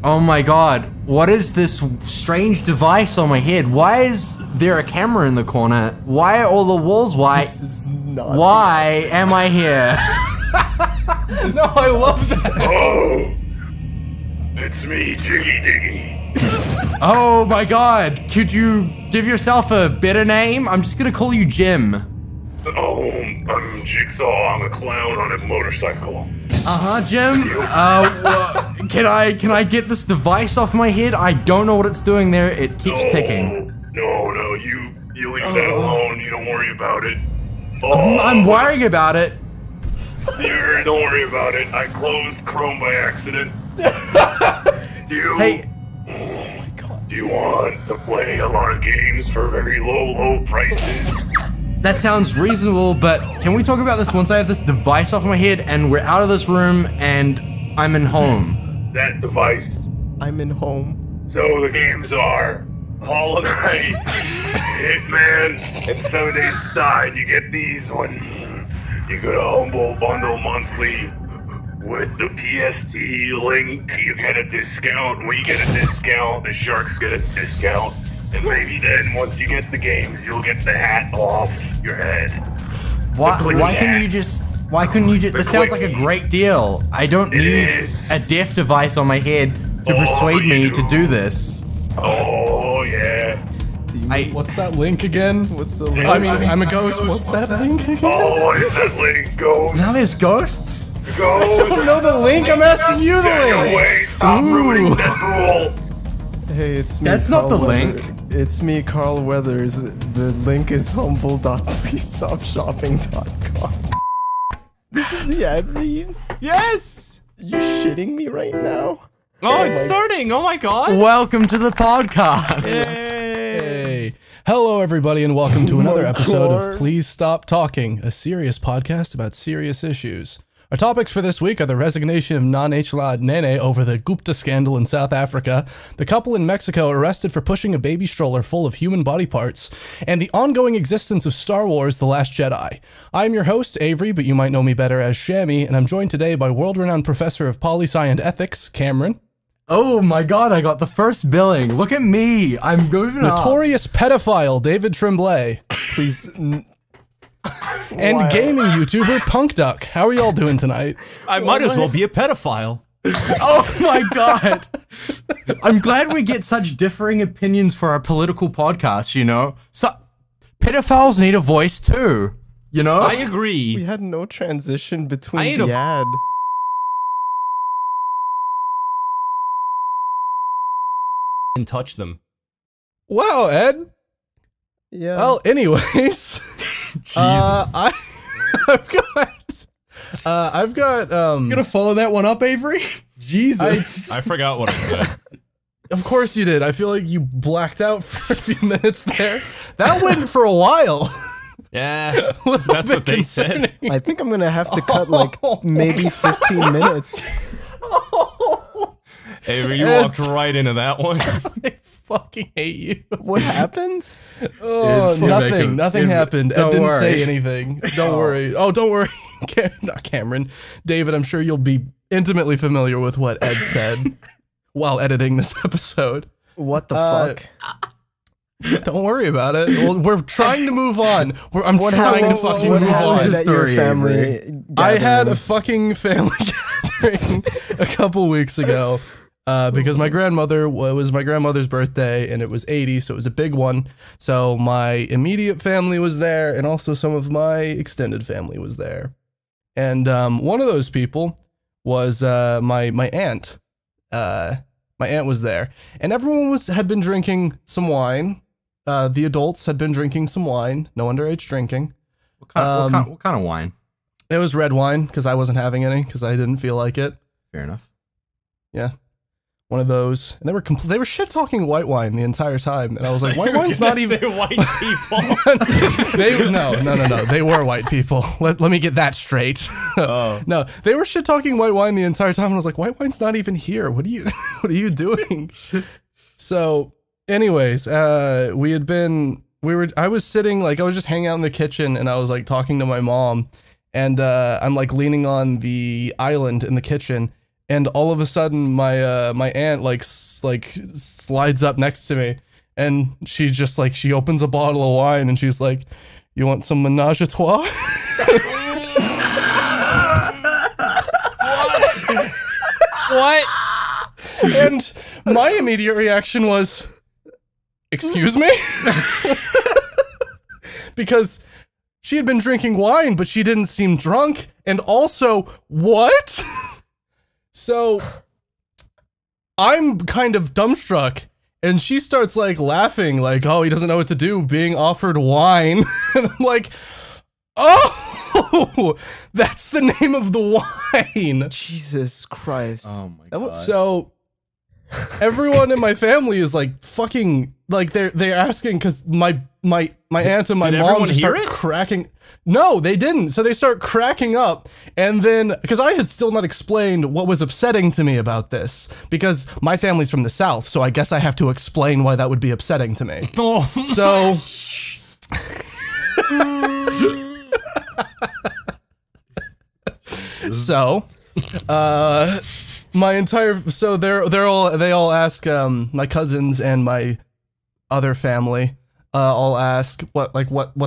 Oh my god, what is this strange device on my head? Why is there a camera in the corner? Why are all the walls white? This is not. Why am I here? No, I love that. Oh, it's me, Jiggy Diggy. Oh my god, could you give yourself a better name? I'm just gonna call you Jim. Oh, I'm Jigsaw. I'm a clown on a motorcycle. Jim. Can I get this device off my head? I don't know what it's doing there. It keeps ticking. No, you leave that alone. You don't worry about it. I'm worrying about it. Don't worry about it. I closed Chrome by accident. Hey. Oh my god. Do you want to play a lot of games for very low prices? That sounds reasonable, but can we talk about this once I have this device off my head and we're out of this room and I'm in home? That device. I'm in home. So the games are Hollow Knight, Hitman, and 7 Days to Die. You get these when you go to Humble Bundle Monthly with the PST link. You get a discount. When you get a discount, the Sharks get a discount. And maybe then, once you get the games, you'll get the hat off your head. Why couldn't you just, this sounds like a great deal. I don't need a deaf device on my head to persuade me to do this. Oh, yeah. What's that link again? What's the link? I mean, I'm a ghost. What's that link again? Oh, what is that link? Ghost. Now there's ghosts? Ghost. I don't know the link. I'm asking you the link. Wait, stop ruining that rule. Hey, it's me. That's not the link. It's me, Carl Weathers. The link is humble.pleasestopshopping.com. This is the ad read? Yes. You shitting me right now? Oh, it's starting. Oh my god. Welcome to the podcast. Hey. Hello, everybody, and welcome to another episode of Please Stop Talking, a serious podcast about serious issues. Our topics for this week are the resignation of Nanechla Nene over the Gupta scandal in South Africa, the couple in Mexico arrested for pushing a baby stroller full of human body parts, and the ongoing existence of Star Wars The Last Jedi. I'm your host, Avery, but you might know me better as Shammy, and I'm joined today by world-renowned professor of poli-sci and ethics, Cameron. Oh my god, I got the first billing. Look at me. I'm moving up. Notorious pedophile, David Tremblay. Please. And gaming YouTuber Punk Duck. How are y'all doing tonight? I might as well be a pedophile. Oh my god. I'm glad we get such differing opinions for our political podcast, you know? So, pedophiles need a voice too, you know? I agree. We had no transition between ain't the ad. And touch them. Wow, Ed. Yeah. Well, anyways. I've got You gonna follow that one up, Avery? Jesus. I forgot what I said. Of course you did. I feel like you blacked out for a few minutes there. That went for a while. Yeah, that's what they said. I think I'm gonna have to cut like maybe 15 minutes. Avery, you walked right into that one. I fucking hate you. What happened? Oh, nothing happened. Ed didn't say anything. Don't worry. Oh, don't worry. Not Cameron. David, I'm sure you'll be intimately familiar with what Ed said while editing this episode. What the fuck? Don't worry about it. We're trying to move on. I'm trying to fucking move on. At your family I had a fucking family gathering a couple weeks ago because my grandmother was my grandmother's birthday and it was 80, so it was a big one. So my immediate family was there and also some of my extended family was there. And one of those people was my aunt. My aunt was there, and everyone had been drinking some wine. The adults had been drinking some wine, no underage drinking. What kind of wine? It was red wine, because I wasn't having any, because I didn't feel like it. Fair enough. Yeah. One of those. And they were shit-talking white wine the entire time, and I was like, white wine's not even... white people. No. They were white people. Let me get that straight. Oh. No, they were shit-talking white wine the entire time, and I was like, white wine's not even here. What are you doing? So... Anyways, I was sitting, like, I was just hanging out in the kitchen and I was like talking to my mom and I'm like leaning on the island in the kitchen and all of a sudden my aunt like slides up next to me, and she just like she opens a bottle of wine and she's like, "You want some menage a trois?" What? And my immediate reaction was, "Excuse me?" Because she had been drinking wine, but she didn't seem drunk. And also, what? So I'm kind of dumbstruck, and she starts like laughing, like, "Oh, he doesn't know what to do, being offered wine." And I'm like, "Oh, that's the name of the wine." Jesus Christ. Oh my god. So everyone in my family is like fucking like they're asking because my aunt and my Did mom everyone just start hear it? cracking. No, they didn't. So they start cracking up, and then because I had still not explained what was upsetting to me about this, because my family's from the South, so I guess I have to explain why that would be upsetting to me. Oh, So. So, my entire they all ask my cousins and my other family all ask what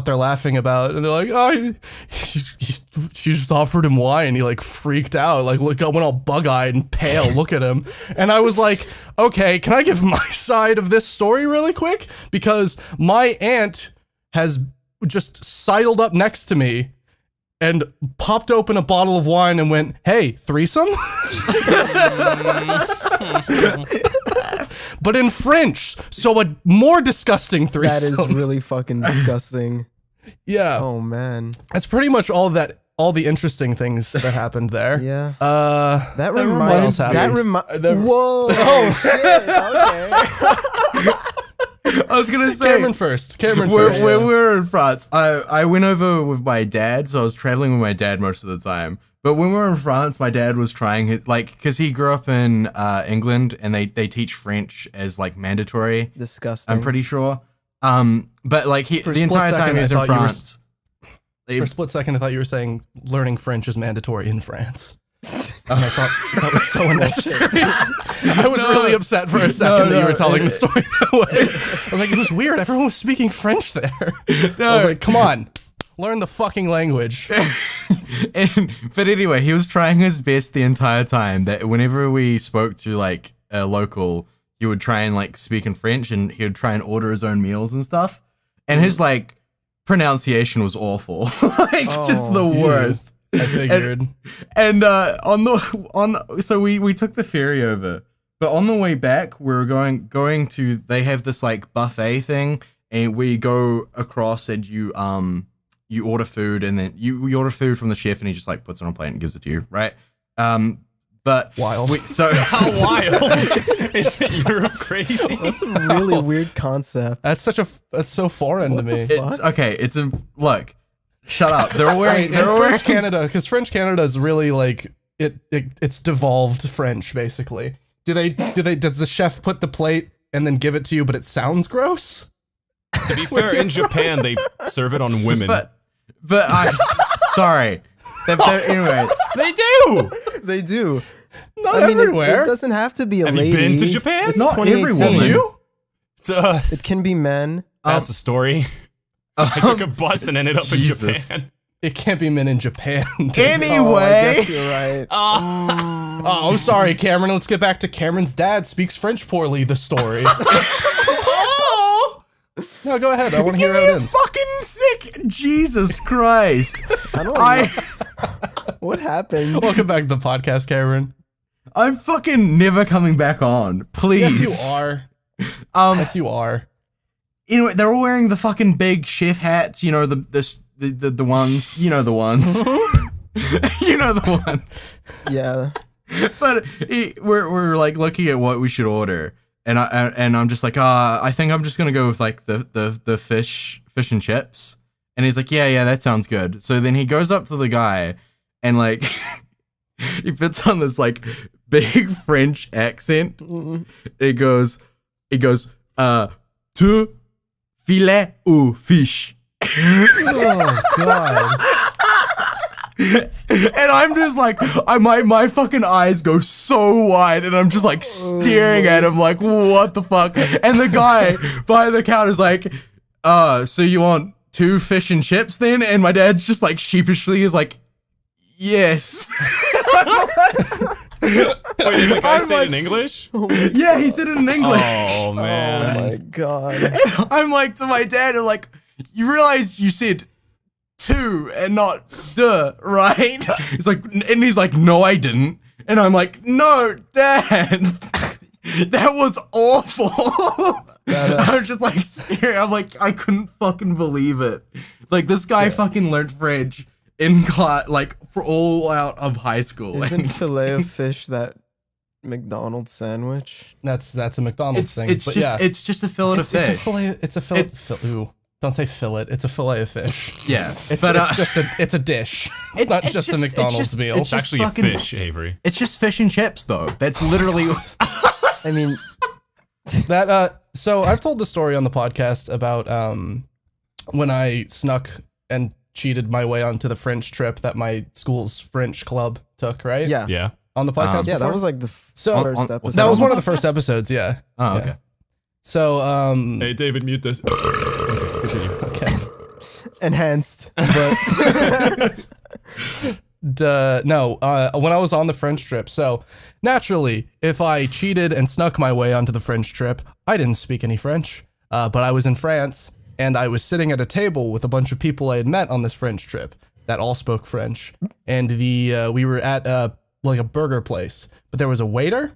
they're laughing about, and they're like, "Oh, she just offered him wine." He like freaked out, like went all bug-eyed and pale. Look at him, and I was like, "Okay, can I give my side of this story really quick?" Because my aunt has just sidled up next to me and popped open a bottle of wine and went, "Hey, threesome?" But in French, so a more disgusting threesome. That is really fucking disgusting. Yeah. Oh man. That's pretty much all the interesting things that happened there. Yeah. That what reminds. else That happened? reminds. Whoa. Oh shit. Okay. I was gonna say, Cameron first. Cameron when first. we were in France, I went over with my dad, so I was traveling with my dad most of the time. But when we were in France, my dad was trying his, like, because he grew up in England, and they teach French as like mandatory. Disgusting. I'm pretty sure. But like For a the entire split time second, he was I in thought you were France. For a split second, I thought you were saying learning French is mandatory in France. And I thought that was so unnecessary. I was really upset for a second that you were telling the story that way. I was like, it was weird. Everyone was speaking French there. I was like, come on, learn the fucking language. But anyway, he was trying his best the entire time. That whenever we spoke to like a local, he would try and like speak in French, and he would try and order his own meals and stuff. And his like pronunciation was awful, like just the worst. I figured. And so we took the ferry over, but on the way back we were going to, they have this like buffet thing, and we go across, and you order food, and then we order food from the chef, and he just like puts it on a plate and gives it to you, right? But Wild. how wild is Europe crazy? That's a really weird concept. That's so foreign to me. Look. Shut up. They're wearing French Canada, because French Canada is really like it's devolved French basically. Does the chef put the plate and then give it to you, but it sounds gross? To be fair, in Japan they serve it on women. but I'm sorry. Anyway, They do. They do. Not I mean, everywhere. it doesn't have to be a Have lady. you been to Japan? It's Not every 2018. woman. You? It can be men. That's a story. I took a bus and ended up Jesus. in Japan. It can't be men in Japan. Oh, I anyway, guess you're right. Oh, I'm sorry, Cameron. Let's get back to Cameron's dad speaks French poorly. The story. No, go ahead. I want to hear how it ends. fucking sick. Jesus Christ. I don't know. What happened? Welcome back to the podcast, Cameron. I'm fucking never coming back on. Please. Yes, you are. Yes, you are. Anyway, they're all wearing the fucking big chef hats. You know the ones. You know the ones. You know the ones. Yeah. But we're like looking at what we should order, and I'm just like, I think I'm just gonna go with like the fish and chips. And he's like, yeah, that sounds good. So then he goes up to the guy, and like he puts on this like big French accent. It goes, tu filet ou fish. Oh god. And I'm just like, my fucking eyes go so wide, and I'm just like staring at him like, what the fuck? And the guy by the counter's like, so you want 2 fish and chips then? And my dad's just like sheepishly is like, yes. Wait, did the guy say it in English? Yeah, he said it in English. Oh man. Oh my god. And I'm like to my dad, and like, you realize you said 2 and not duh, right? He's like, no, I didn't. And I'm like, no, Dad, that was awful. I was just like staring. I'm like, I couldn't fucking believe it. Like, this guy fucking learned French in class, like, for all out of high school. Isn't filet of fish that McDonald's sandwich? That's a McDonald's thing. It's but just yeah. it's just a fillet of fish. It's a fillet. Ooh, don't say fillet. It's a fillet of fish. Yeah, It's a dish. It's not just a McDonald's meal. It's actually a fish, Avery. It's just fish and chips, though. That's literally. I mean, That so I've told the story on the podcast about when I snuck and cheated my way onto the French trip that my school's French club took, right? yeah. Yeah. On the podcast. Yeah, that before? was like the So- first on- episode. That was one of the first episodes, yeah. Oh, Yeah. okay. So Hey, David, mute this. Continue. okay. enhanced. No, when I was on the French trip. So naturally, if I cheated and snuck my way onto the French trip, I didn't speak any French, but I was in France and I was sitting at a table with a bunch of people I had met on this French trip that all spoke French. And we were at like a burger place, but there was a waiter.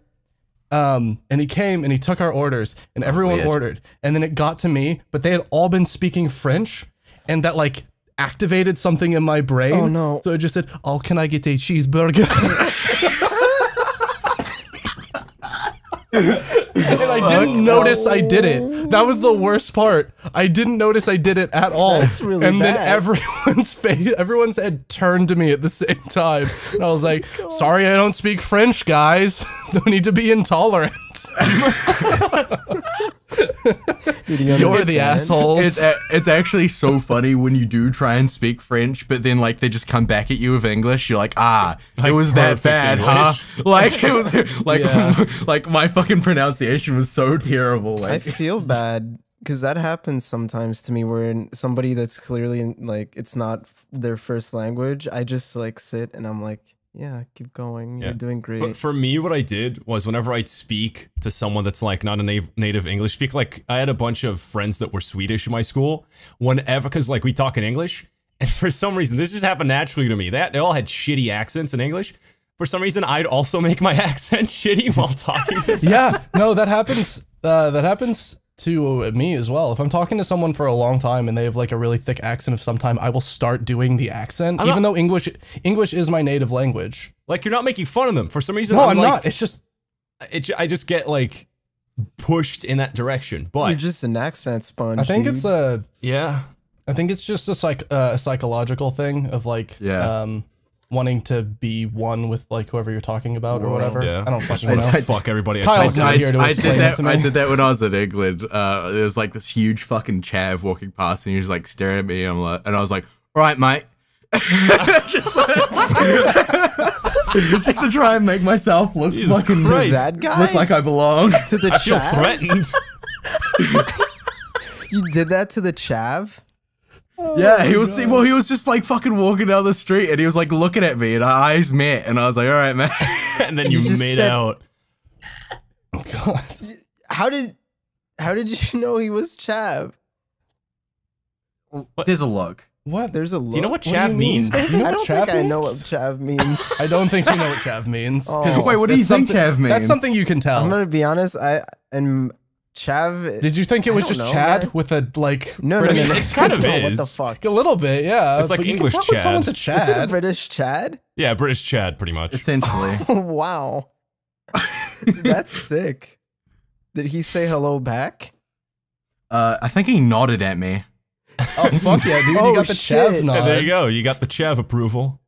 And he came and he took our orders and everyone weird. ordered. And then it got to me, but they had all been speaking French, and that like activated something in my brain. Oh, no. So I just said, "Oh, can I get a cheeseburger?" And I didn't notice I did it. That was the worst part. I didn't notice I did it at all. That's really and then bad. everyone's head turned to me at the same time. And I was like, "Sorry, I don't speak French, guys. Don't need to be intolerant." You're the assholes. It's actually so funny when you do try and speak French, but then like they just come back at you with English. You're like, it was that perfect bad, English. huh? Like it was like Yeah. like my fucking pronunciation was so terrible. I Like feel bad because that happens sometimes to me where somebody that's clearly like it's not their first language, I just like sit and I'm like, yeah, keep going. You're doing great. But for me, what I did was whenever I'd speak to someone that's like not a native English speaker, like I had a bunch of friends that were Swedish in my school. Whenever, because like we talk in English, and for some reason this just happened naturally to me. They all had shitty accents in English. For some reason, I'd also make my accent shitty while talking. Yeah, no, that happens. That happens to me as well. If I'm talking to someone for a long time and they have like a really thick accent of some time, I will start doing the accent, even though English is my native language. Like you're not making fun of them. For some reason, No, I'm like, not. It's just I just get like pushed in that direction. But You're just an accent sponge. I think dude. it's a. yeah, I think it's just a psychological thing of like wanting to be one with like whoever you're talking about or whatever. yeah. I don't fucking know. fuck everybody. Kyle's I not tried here to I explain it to me. I did that when I was in England. There was like this huge fucking chav walking past, and he was like staring at me, and I was like, "All right, mate." just to try and make myself look Jesus fucking Christ. that guy look like I belong. to the I feel chav. threatened. You did that to the chav. Yeah, he was. Well, he was just like fucking walking down the street, and he was like looking at me, and our eyes met, and I was like, "All right, man." And then you just made said- out. God. How did you know he was chav? There's a look. What? There's a look. Do you know what What do chav you mean? means? You know I what don't chav think I know what means? chav means. I don't think you know what chav means. 'cause Oh. Wait, what do you that's think something- chav means? That's something you can tell. I'm gonna be honest. Chav. Did you think it I was don't just know, Chad man. with a like? No, British- no. It kind of No, What is. the fuck? A little bit, yeah. It's like but you can English tell when Chad. someone's a Is it a Chad. British Chad? Yeah, British Chad, pretty much. Essentially. Wow. That's sick. Did he say hello back? I think he nodded at me. Oh fuck yeah, dude! Oh, You got the shit. chav nod. And there you go. You got the chav approval.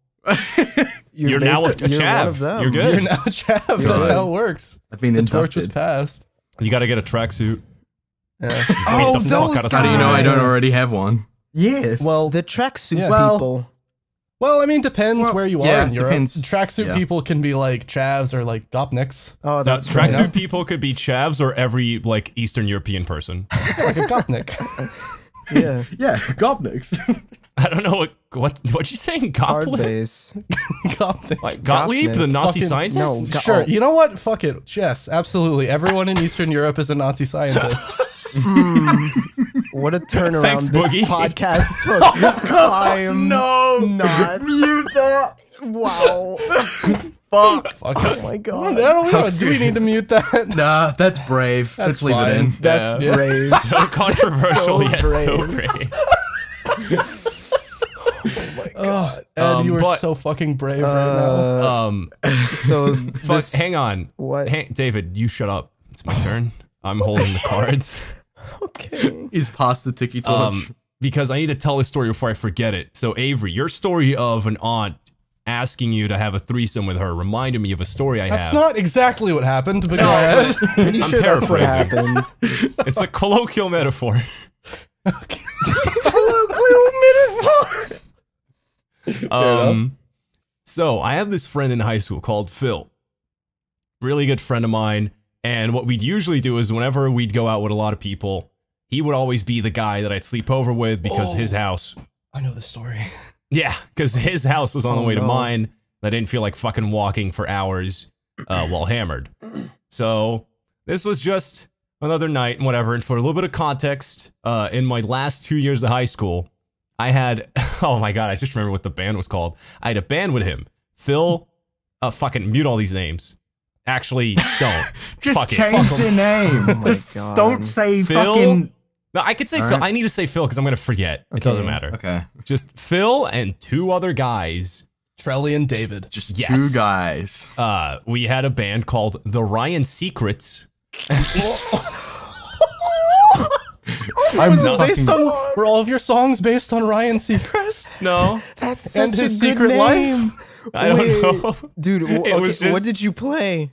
You're now a You're chav. one of them. You're good. You're now a chav. That's good. how it works. I've been The torch was inducted. passed. You got to get a tracksuit. Yeah. Oh, Beat the those fuck out of How do you know I don't guys. already have one? Yes. Well, The tracksuit Yeah. Well- people. Well, I mean, depends Well, where you yeah, are in Europe. depends. Tracksuit Yeah. people can be like chavs or like gopniks. Oh, that's Tracksuit people could be chavs or every like Eastern European person. Like a gopnik. Yeah. Yeah, Gopniks. I don't know what you saying. Hard Gottlieb? base. Gopnik. Like Gottlieb, the Gopnik. Nazi Fucking- scientist? no. Sure. Oh. You know what? Fuck it. Yes, absolutely. Everyone in Eastern Europe is a Nazi scientist. What a turnaround Thanks, this Boogie. podcast took. I am No, not. mute that. Wow. Fuck. Fuck Oh it. my I god. don't know. Do we need to mute that? Nah, that's brave. That's Let's leave it in. fine. That's Yeah. brave. So controversial So yet so brave. great. Oh, Ed, you are but- so fucking brave right now. So Fuck, this, hang on. What? David, you shut up. It's my turn. I'm holding the cards. Okay. He's past the tiki torch. Because I need to tell this story before I forget it. So Avery, your story of an aunt asking you to have a threesome with her reminded me of a story I That's have. not exactly what happened, but go ahead. Pretty I'm sure that's what paraphrasing. happened. It's a colloquial metaphor. So I have this friend in high school called Phil. Really good friend of mine. And what we'd usually do is whenever we'd go out with a lot of people, he would always be the guy that I'd sleep over with because his house, I know the story. yeah, because his house was on the way to no. mine. And I didn't feel like fucking walking for hours while hammered. So this was just another night and whatever. And for a little bit of context, in my last 2 years of high school, I had, oh my god, I just remember what the band was called. I had a band with him. Phil, fucking mute all these names. Actually, don't. Just Fuck it. change Fuck 'em. the name. Oh my Just God. don't say Phil? fucking. No, I could say Phil. Alright. I need to say Phil because I'm going to forget. It doesn't matter. Okay. Just Phil and two other guys. Trelly and David. Just Yes. two guys. We had a band called the Ryan Secrets. I'm Based on, were all of your songs based on Ryan Seacrest? No, That's And such his a good secret name. I don't Wait, know. Dude, It was what just- did you play?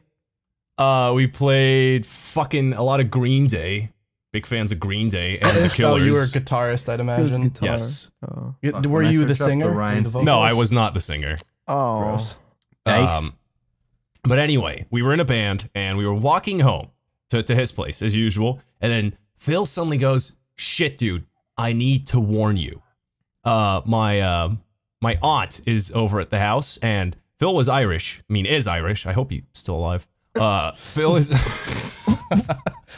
We played fucking a lot of Green Day. Big fans of Green Day and the Oh, Killers. you were a guitarist, I'd It was imagine. guitar. Yes. Oh. Were When I you the search up the singer? Ryan The Seacrest- No, I vocals? was not the singer. Oh. Gross. Nice. But anyway, we were in a band and we were walking home to his place as usual. And then Phil suddenly goes, "Shit, dude, I need to warn you. My aunt is over at the house, and Phil was Irish. I mean, is Irish. I hope he's still alive. Phil is."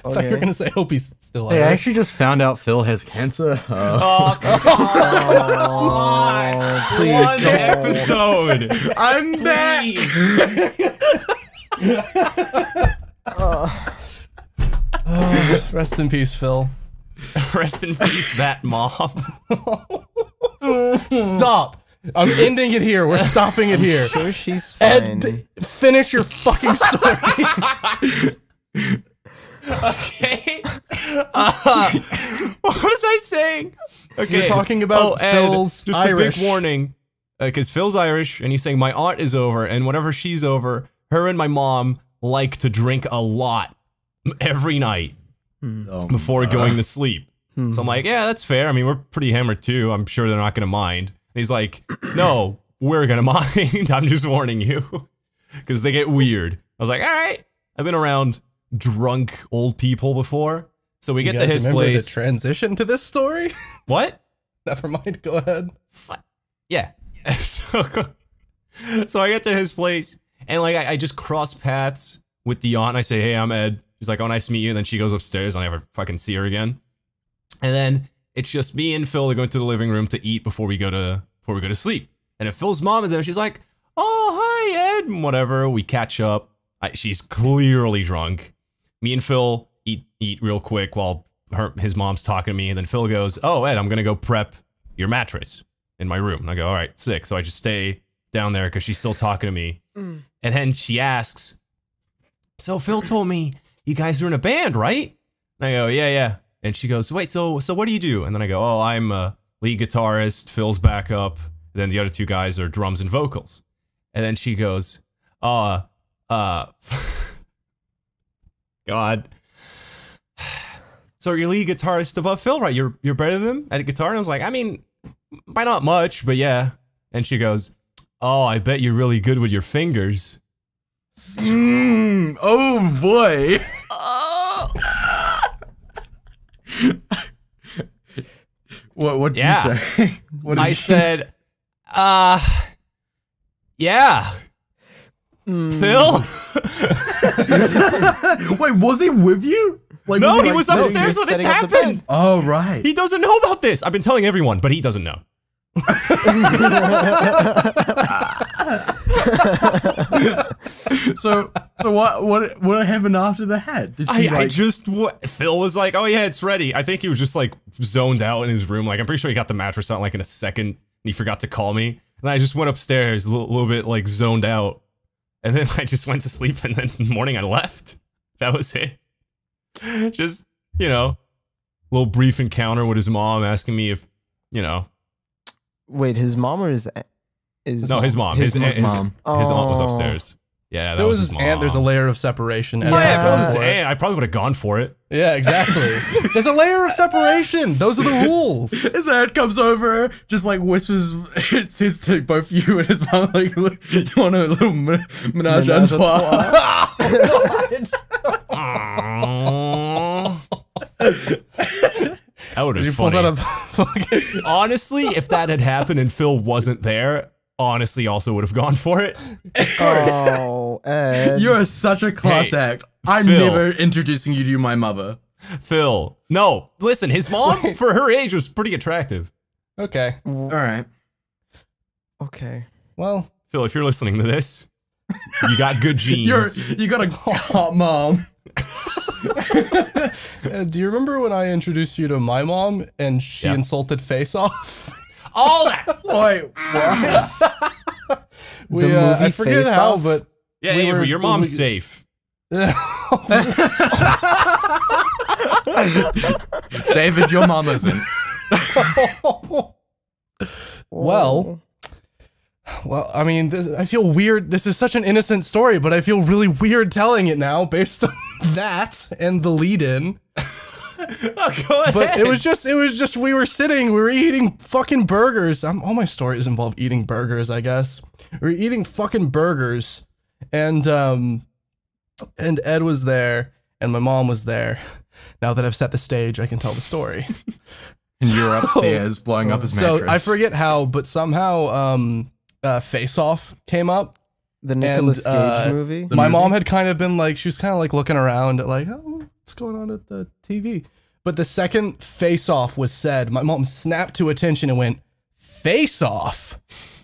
I thought you were Okay. gonna say, hope he's still Hey, I alive. actually just found out Phil has cancer. Oh, come on. Oh, please One don't. episode. I'm back. Rest in peace, Phil. Rest in peace, that mom. Stop. I'm ending it here. We're stopping it here. Sure, she's fine. Ed, finish your fucking story. Okay. What was I saying? Okay. You're talking about Ed, Phil's just Irish. a big warning. Because Phil's Irish, and he's saying my aunt is over, and whenever she's over, her and my mom like to drink a lot every night before going to sleep. So I'm like, yeah, that's fair. I mean, we're pretty hammered too. I'm sure they're not gonna mind. And he's like, no, we're gonna mind. I'm just warning you. Because they get weird. I was like, all right. I've been around drunk old people before. So we You get to guys his remember place. the transition to this story? What? Never mind. Go ahead. Yeah. So I get to his place, and like I just cross paths with the aunt. And I say, "Hey, I'm Ed." She's like, "Oh, nice to meet you." And then she goes upstairs, and I never fucking see her again. And then it's just me and Phil that go into the living room to eat before we go to sleep. And if Phil's mom is there, she's like, "Oh, hi, Ed," and whatever. We catch up. She's clearly drunk. Me and Phil eat real quick while his mom's talking to me, and then Phil goes, "Oh, Ed, I'm gonna go prep your mattress in my room." And I go, "All right, sick." So I just stay down there because she's still talking to me. And then she asks, "So Phil told me you guys are in a band, right?" And I go, "Yeah." And she goes, "Wait, so what do you do?" And then I go, "Oh, I'm a lead guitarist, Phil's backup. Then the other two guys are drums and vocals." And then she goes, God. "So you're lead guitarist above Phil, right? You're better than him at a guitar?" And I was like, "I mean, by not much, but yeah." And she goes, "Oh, I bet you're really good with your fingers." Oh boy. What did Yeah. you say? What did I you said, yeah. Phil? Wait, was he with you? Like, No, he like, was sitting- upstairs when this setting up the happened. bed. Oh right. He doesn't know about this. I've been telling everyone, but he doesn't know. So what happened after the hat? Did she Phil was like, "Oh yeah, it's ready." I think he was just like zoned out in his room. Like I'm pretty sure he got the mattress out like in a second, and he forgot to call me. And I just went upstairs a little bit like zoned out, and then I just went to sleep. And then in the morning I left. That was it. Just a little brief encounter with his mom asking me if Wait, his mom or his No, his mom. His mom. his aunt was Oh. upstairs. Yeah, that There was was his mom. aunt. There's a layer of separation. Yeah, if it was his Yeah, aunt, I probably would have gone for it. exactly. There's a layer of separation. Those are the rules. His dad comes over, just like whispers, it says to both you and his mom, like, "Look, you want a little menage a Menage a trois?" That would have He been pulls funny. out a fucking. Honestly, if that had happened and Phil wasn't there, honestly, also would have gone for it. Oh, Ed. You're such a class Hey, act. I'm Phil. never introducing you to my mother. Phil, no, listen, his mom for her age was pretty attractive. Okay. All right. Okay. Well, Phil, if you're listening to this, you got good genes. You got a hot mom. do you remember when I introduced you to my mom and she Yeah. insulted Face Off? All that. Wait, what? We, movie I forget Face how, Off? but Yeah, We Avery, were- your mom's we- safe. David, your mom isn't. Well, I mean, I feel weird. This is such an innocent story, but I feel really weird telling it now based on that and the lead-in. Oh, go ahead. But it was just we were eating fucking burgers. All my stories involve eating burgers, I guess. We were eating fucking burgers, and Ed was there, and my mom was there. Now that I've set the stage, I can tell the story. And you're upstairs blowing up his mattress. So I forget how, but somehow Face Off came up. The Nicolas And, Cage movie. The My movie? mom had kind of been like, she was kind of like looking around at like, oh, what's going on at the TV? But the second Face Off was said, my mom snapped to attention and went, Face Off?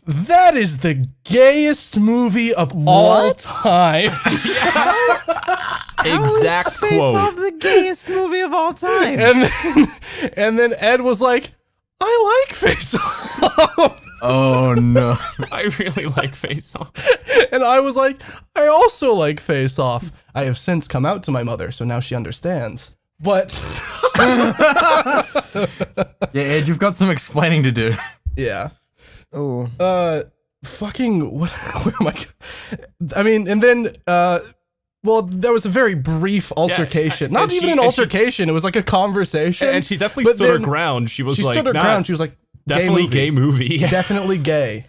That is the gayest movie of all time. exact Face quote. Off, the gayest movie of all time. And then Ed was like, I like Face Off. Oh no. I really like Face Off. And I was like, I also like Face Off. I have since come out to my mother, so now she understands. But Yeah, Ed, you've got some explaining to do. yeah. Oh, Fucking what? Where am I? I mean, and then well, there was a very brief altercation. and Not she- even an and she- altercation. It was like a conversation. And she definitely But stood her then ground. She was She like, stood her nah, ground. She was like, definitely gay movie. Definitely gay.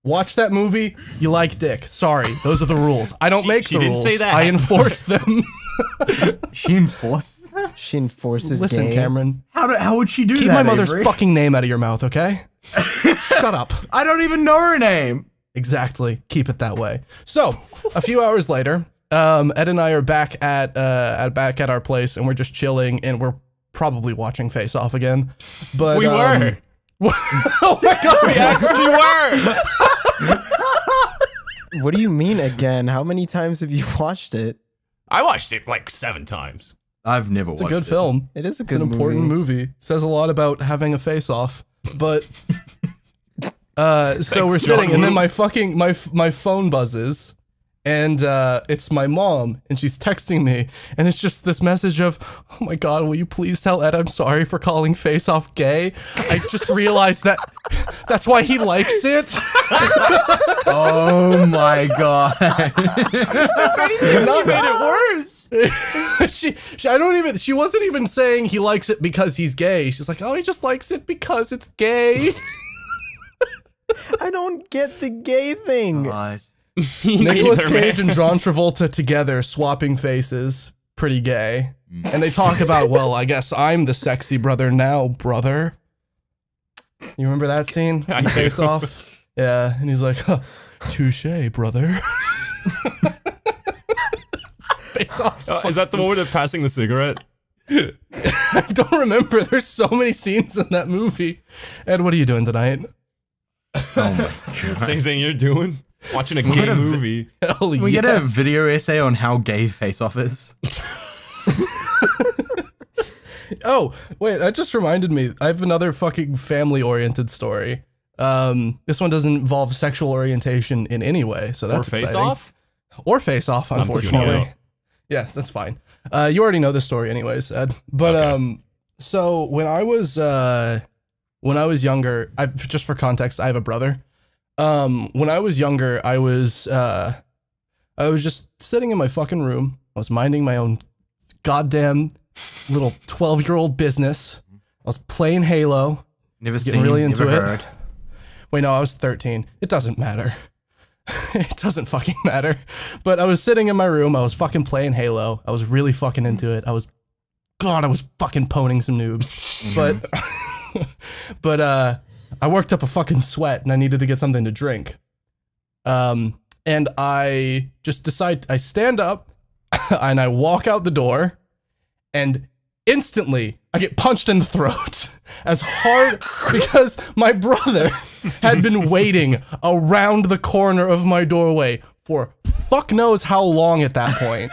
Watch that movie. You like dick. Sorry, those are the rules. I don't make she the didn't rules. say that. I enforce them. She enforces that? she enforces Listen, gay. Cameron. How would she do Keep that? my mother's Avery? fucking name out of your mouth, okay? Shut up. I don't even know her name. Exactly. Keep it that way. So, a few hours later, Ed and I are back at our place, and we're just chilling, and we're probably watching Face Off again. But We were. oh my god, We actually were. What do you mean again? How many times have you watched it? I watched it like 7 times. I've never It's a watched good it. film. It is a It's good an important movie. Says a lot about having a face off. But so we're John sitting, and then Woo. my fucking my phone buzzes, and it's my mom, and she's texting me, and it's just this message of, "Oh my god, will you please tell Ed I'm sorry for calling Face Off gay? I just realized that's why he likes it." Oh my god. She made it worse. She wasn't even saying he likes it because he's gay. She's like, "Oh, he just likes it because it's gay." I don't get the gay thing. God. Nicolas Cage and John Travolta together swapping faces. Pretty gay. And they talk about, well, I guess I'm the sexy brother now, brother. You remember that scene? I do. Face Off? Yeah, and he's like, huh, touche, brother. Face Off. Is that the one where they're passing the cigarette? I don't remember. There's so many scenes in that movie. Ed, what are you doing tonight? Oh my god. Same thing you're doing? Watching a gay movie. Hell We get a video essay on how gay Face Off is. Oh, wait, that just reminded me. I have another fucking family-oriented story. This one doesn't involve sexual orientation in any way, so that's Or Face exciting. Off? Or Face Off, unfortunately. out. Yes, that's fine. You already know the story anyways, Ed. But Okay. so when I was younger, just for context, I have a brother. When I was younger, I was just sitting in my fucking room. I was minding my own goddamn little 12-year-old business. I was playing Halo. Never Getting seen, really into never it. heard. Wait, no, I was 13. It doesn't matter. It doesn't fucking matter. But I was sitting in my room. I was fucking playing Halo. I was really fucking into it. I was fucking poning some noobs. But I worked up a fucking sweat and I needed to get something to drink. And I just decide, I stand up and I walk out the door and instantly I get punched in the throat as hard because my brother had been waiting around the corner of my doorway for fuck knows how long at that point,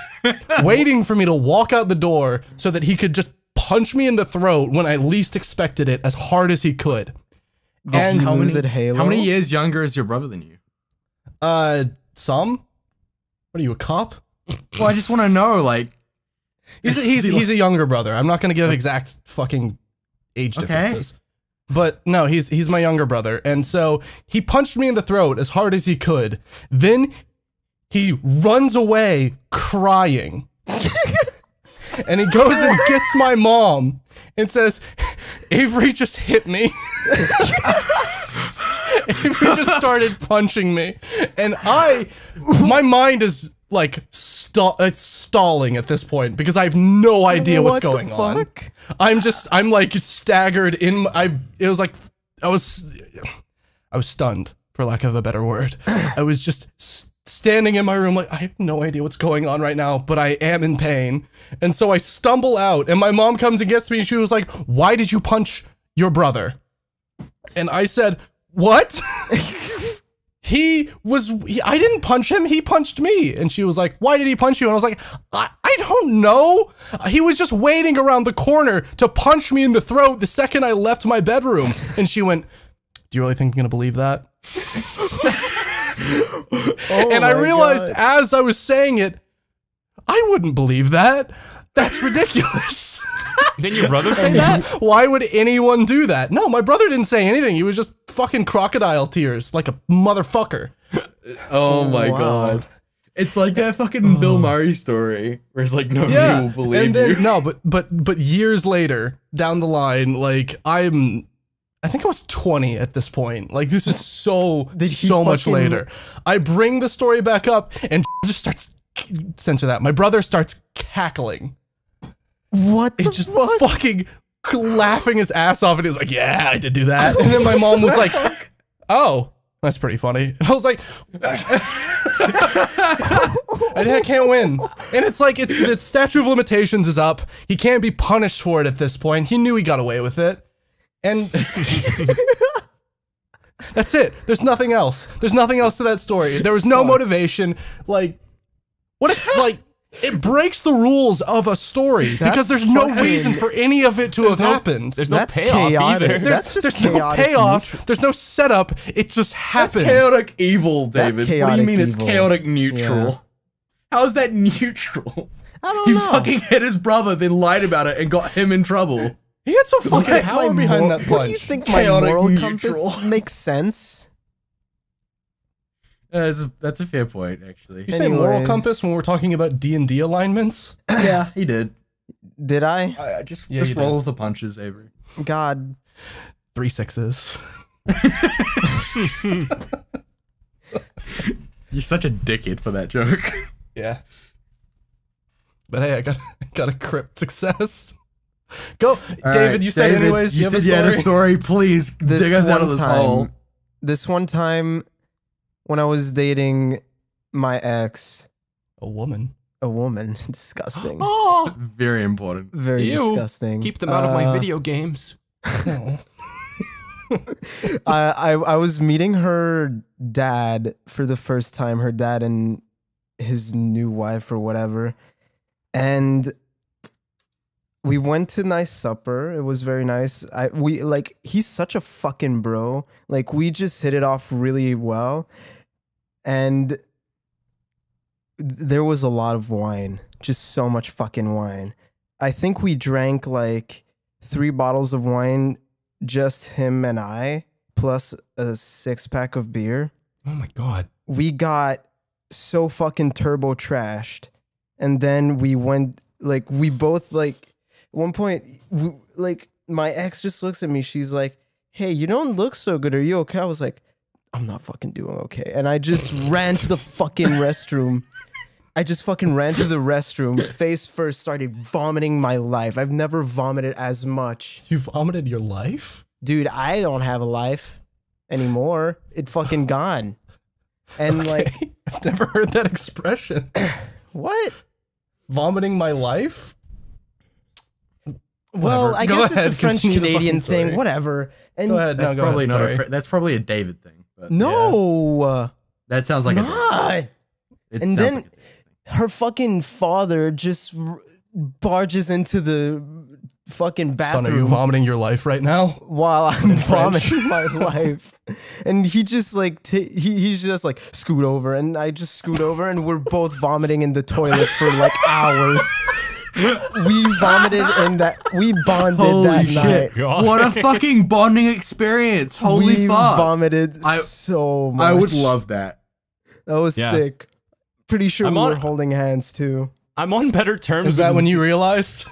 waiting for me to walk out the door so that he could just punch me in the throat when I least expected it as hard as he could. And how lose many- at Halo? How many years younger is your brother than you? Some? What are you, a cop? Well, I just want to know, like, He's a younger brother. I'm not gonna give exact fucking age differences. But no, he's my younger brother. And so he punched me in the throat as hard as he could. Then he runs away crying. And he goes and gets my mom and says, Avery just hit me. Avery just started punching me. And my mind is like it's stalling at this point because I have no idea what's going on. I'm like staggered in I was stunned, for lack of a better word. I was just standing in my room like, I have no idea what's going on right now, but I am in pain. And so I stumble out and my mom comes and gets me and she was like, why did you punch your brother? And I said, what? I didn't punch him, he punched me. And she was like, why did he punch you? And I was like, I don't know. He was just waiting around the corner to punch me in the throat the second I left my bedroom. And she went, do you really think I'm gonna believe that? And I realized as I was saying it, I wouldn't believe that. That's ridiculous. Didn't your brother say that? Why would anyone do that? No, my brother didn't say anything. He was just fucking crocodile tears like a motherfucker. Oh my god. It's like that fucking Bill Murray story where it's like nobody will believe and then, you. No, but years later, down the line, like I think I was 20 at this point. Like this is so much later. I bring the story back up and just starts censor that. My brother starts cackling. What the He's just fuck? fucking laughing his ass off and he's like, yeah, I did do that. And then my mom was like, oh, that's pretty funny. And I was like, I can't win. And it's like, the statute of limitations is up. He can't be punished for it at this point. He knew he got away with it. And that's it. There's nothing else. There's nothing else to that story. There was no motivation. Like, what if, like, it breaks the rules of a story because there's no reason for any of it to have happened. There's no payoff chaotic. either. That's There's no payoff. There's no setup. It just That's happened. chaotic evil, That's David. What do you chaotic mean it's evil. chaotic neutral? Yeah. How's that neutral? I don't He know. fucking hit his brother, then lied about it and got him in trouble. He had some fucking power behind that What do you punch. think my Chaotic moral neutral. compass makes sense? That's a fair point, actually. You say moral Anyways. compass when we're talking about D&D alignments? Yeah, he did. Did I? Just Yeah, you roll with the punches, Avery. God. 3 6s. You're such a dickhead for that joke. Yeah. But hey, I got a crypt success. Go, All David. right, You said David, anyways. You have said a you had a story? story. Please dig us out of this hole. This one time, when I was dating my ex, A woman. a woman, disgusting, Oh, Very important. very Ew. disgusting. keep them out of my video games. I was meeting her dad for the first time, her dad and his new wife or whatever. And we went to nice supper. It was very nice. He's such a fucking bro. Like, we just hit it off really well. And there was a lot of wine, just so much fucking wine. I think we drank like 3 bottles of wine, just him and I, plus a 6-pack of beer. Oh my god. We got so fucking turbo trashed. And then we went, like, we both, like, at one point, like, my ex just looks at me. She's like, hey, you don't look so good. Are you okay? I was like, I'm not fucking doing okay. And I just ran to the fucking restroom. I just fucking ran to the restroom, face first, started vomiting my life. I've never vomited as much. You vomited your life? Dude, I don't have a life anymore. It fucking gone. And like, I've never heard that expression. what? Vomiting my life? Well, Whatever. I Go guess ahead, it's a French continue the Canadian fucking thing. story. Whatever. And Go ahead. That's No, go probably ahead. not. Sorry. That's probably a David thing. But yeah. no, That sounds like it's a. not. It And sounds then like a- her fucking father just barges into the fucking Son, are you bathroom vomiting your life right now? while I'm French? vomiting my life. And he just like, he's just like, scoot over. And I just scoot over and we're both vomiting in the toilet for like hours. We vomited in that, we bonded Holy that shit! night. God. What a fucking bonding experience! Holy We fuck! vomited I- so much. I would love that. That was Yeah. sick. Pretty sure I'm we on- were holding hands too. I'm on better terms. Is that with- when you realized?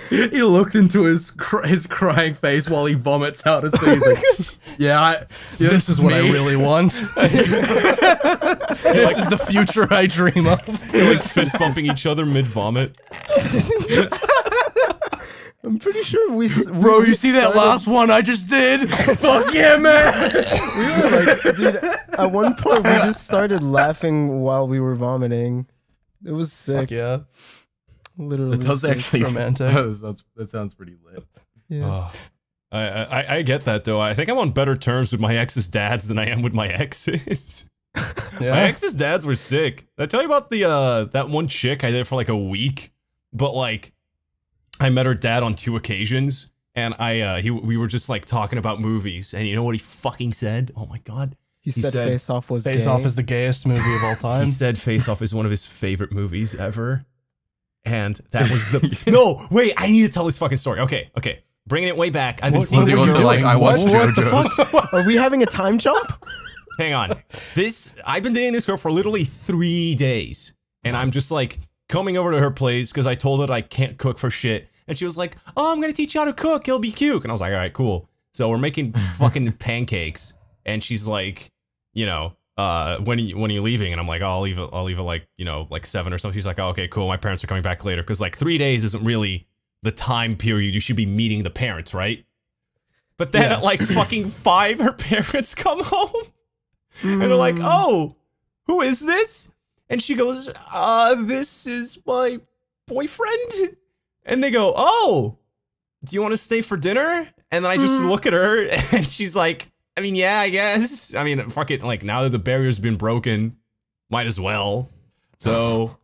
He looked into his crying face while he vomits out his face. He's like, yeah, This is what I me." really want. This is the future I dream of. They're like fist bumping each other mid vomit? I'm pretty sure we. Bro, you see that last one I just did? Fuck yeah, man! We were like, dude. At one point, we just started laughing while we were vomiting. It was sick. Yeah. Literally. That does sick. actually romantic. That sounds pretty lit. Yeah. I get that though. I think I'm on better terms with my ex's dads than I am with my exes. Yeah. My ex's dads were sick. Did I tell you about the that one chick I did for like a week? But like, I met her dad on 2 occasions, and we were just like talking about movies, and you know what he fucking said? Oh my god. He said said Face Off was Face gay. Off is the gayest movie of all time. He said Face Off is one of his favorite movies ever. And that was the No, wait, I need to tell this fucking story. Okay. Bringing it way back. I've been What- seeing what this was Goes he to girl. like, I watched What the JoJo's. Are we having a time jump? Hang on. I've been dating this girl for literally 3 days. And I'm just like coming over to her place because I told her that I can't cook for shit. And she was like, oh, I'm gonna teach you how to cook. It'll be cute. And I was like, all right, cool. So we're making fucking pancakes. And she's like, you know, when are you leaving? And I'm like, oh, I'll leave it like, you know, like 7 or something. She's like, oh, okay, cool. My parents are coming back later. Cause like 3 days isn't really the time period you should be meeting the parents, right? But then at like fucking 5, her parents come home. And they're like, oh, who is this? And she goes, this is my boyfriend. And they go, oh, do you want to stay for dinner? And then I just look at her and she's like, I mean, yeah, I guess. I mean, fuck it. Like, now that the barrier's been broken, might as well. So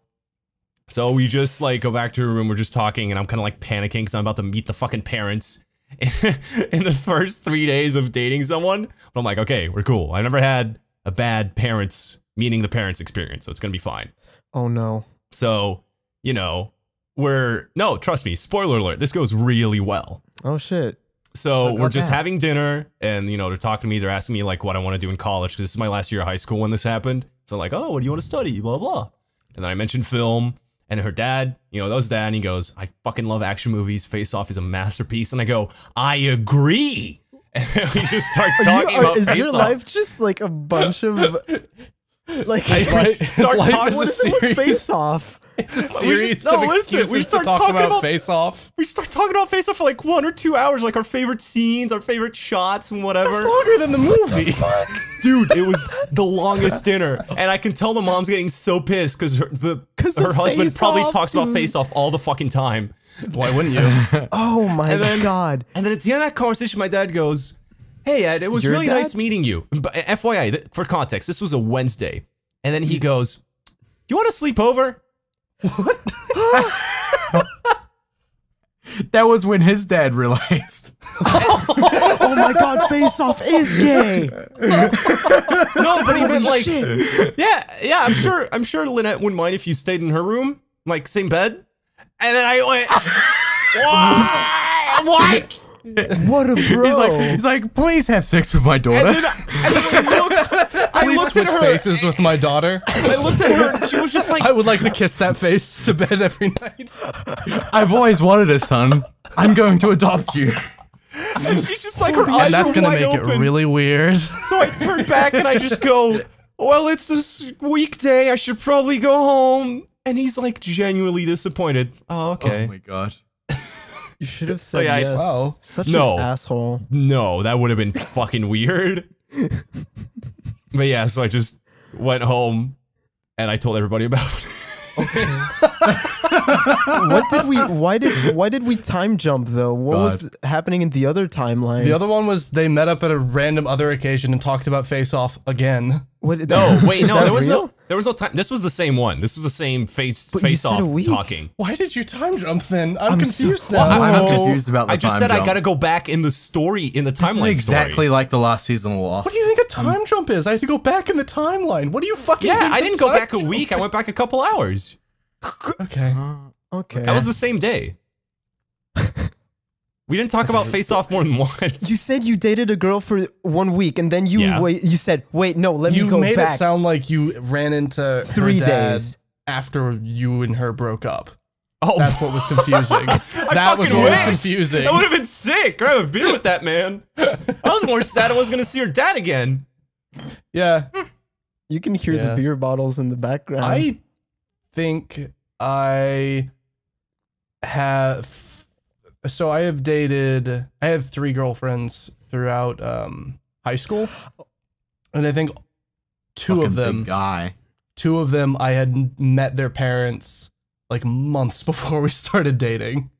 we just like go back to her room. We're just talking and I'm kind of like panicking because I'm about to meet the fucking parents in the first 3 days of dating someone. But I'm like, okay, we're cool. I never had a bad meeting the parents experience. So it's going to be fine. Oh no. So, you know, no, trust me, spoiler alert, this goes really well. Oh shit. So What we're just about that? having dinner and, you know, they're talking to me. They're asking me like what I want to do in college because this is my last year of high school when this happened. So I'm like, oh, what do you want to study? Blah, blah. And then I mentioned film And her dad, you know, that was dad, and he goes, I fucking love action movies. Face Off is a masterpiece. And I go, I agree. And then we just start talking about Face Off. Is your life just like a bunch of like Start talking what is it with Face Off? It's a series of excuses we start to talk talking about Face Off. We start talking about Face Off for like 1 or 2 hours, like our favorite scenes, our favorite shots, and whatever. It's longer than the movie. Dude, it was the longest dinner, and I can tell the mom's getting so pissed because her husband probably talks about Face Off all the fucking time. Why wouldn't you? Oh my god. And then at the end of that conversation, my dad goes, hey, Ed, it was Your really dad? nice meeting you. But FYI, for context, this was a Wednesday. And then he goes, do you want to sleep over? That was when his dad realized. Oh my god, Face Off is gay. No, but he meant like, Shit. yeah, I'm sure Lynette wouldn't mind if you stayed in her room, like same bed. And then I went, what? What a bro. He's like, please have sex with my daughter. And then I Please looked at switch her. faces with my daughter. I looked at her, and she was just like, I would like to kiss that face to bed every night. I've always wanted a son. I'm going to adopt you. she's just like, her eyes And that's were gonna wide make open. it really weird. So I turned back and I just go, well, it's this weekday. I should probably go home. And he's like genuinely disappointed. Oh, okay. Oh my god. You should have said yeah, yes. wow. Such No. an asshole. No, that would have been fucking weird. But yeah, so I just went home and I told everybody about it. Why did we time jump though? What was happening in the other timeline? The other one was they met up at a random other occasion and talked about Face Off again. What, No, wait, is no, that there was real? no time. This was the same one. This was the same face But you said off a week. talking. Why did you time jump then? I'm so- confused Well, now. I'm confused about the I just time said jump. I gotta go back in the story, in the This is timeline exactly story. like the last season of Lost. What do you think a time jump is? I had to go back in the timeline. What do you fucking Yeah, think I a didn't go time back a jump week. I went back a couple hours. Okay. Okay. That was the same day. We didn't talk about Face Off more than once. You said you dated a girl for 1 week, and then you Yeah. you said, "Wait, no, let You me go made back." it sound like you ran into 3 her dad days. after you and her broke up. Oh, That's what was confusing. That was fucking what was wish. confusing. That would have been sick. Grab a beer with that man. I was more sad I was gonna see her dad again. Yeah. You can hear the Yeah. beer bottles in the background. I think I have. So I have dated. I had 3 girlfriends throughout high school, and I think two Fucking of them. big guy. 2 of them I had met their parents like months before we started dating.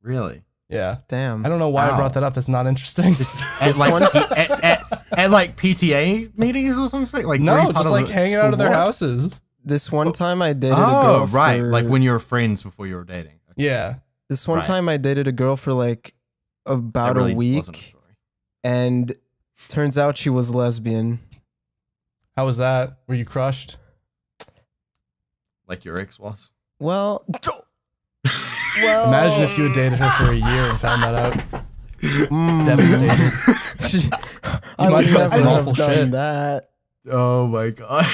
Really? Yeah. Damn. I don't know why I Wow. brought that up. That's not interesting. At like at like PTA meetings or something? Like were No, you part just of like the hanging out school of their board? houses. This one time I dated a Oh, girl right. for, Like when you were friends before you were dating. Yeah. this one Right. time I dated a girl for like about That really a week, wasn't a story. and turns out she was lesbian. How was that? Were you crushed? Like your ex was. Well, Imagine if you had dated her for a year and found that out. Devastated. I might would have done never some have awful done shit. that. Oh my god.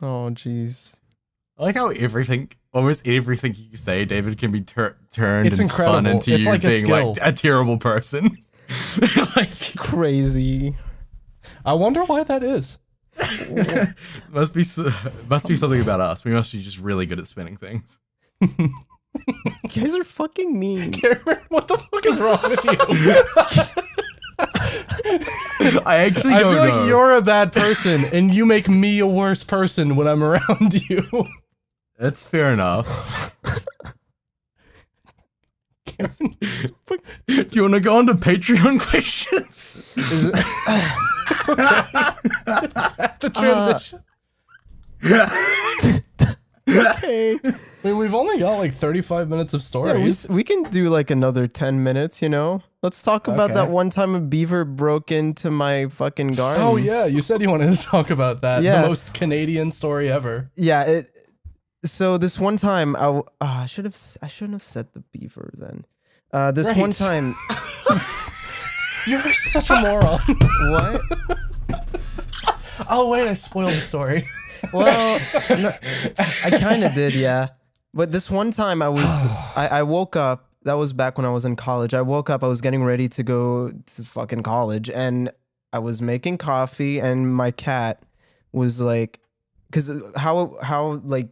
Oh, jeez. I like how almost everything you say, David, can be turned It's and spun incredible. into It's you like a being skill. like a terrible person. Like, Crazy. I wonder why that is. must be something about us. We must be just really good at spinning things. You guys are fucking mean. Cameron, what the fuck is wrong with you? I actually I don't feel know. like you're a bad person and you make me a worse person when I'm around you. That's fair enough. Do you want to go on to Patreon questions? Is it the transition? Okay. I mean, we've only got like 35 minutes of Yeah, stories. we can do like another 10 minutes, you know? Let's talk about Okay. that one time a beaver broke into my fucking garden. Oh yeah, you said you wanted to talk about that. Yeah. The most Canadian story ever. Yeah, so this one time I shouldn't have said the beaver then. This Right. one time You're such a moron. what? Oh wait, I spoiled the story. Well, no, I kind of did, yeah. But this one time I woke up. That was back when I was in college. I woke up. I was getting ready to go to fucking college, and I was making coffee, and my cat was like, because how like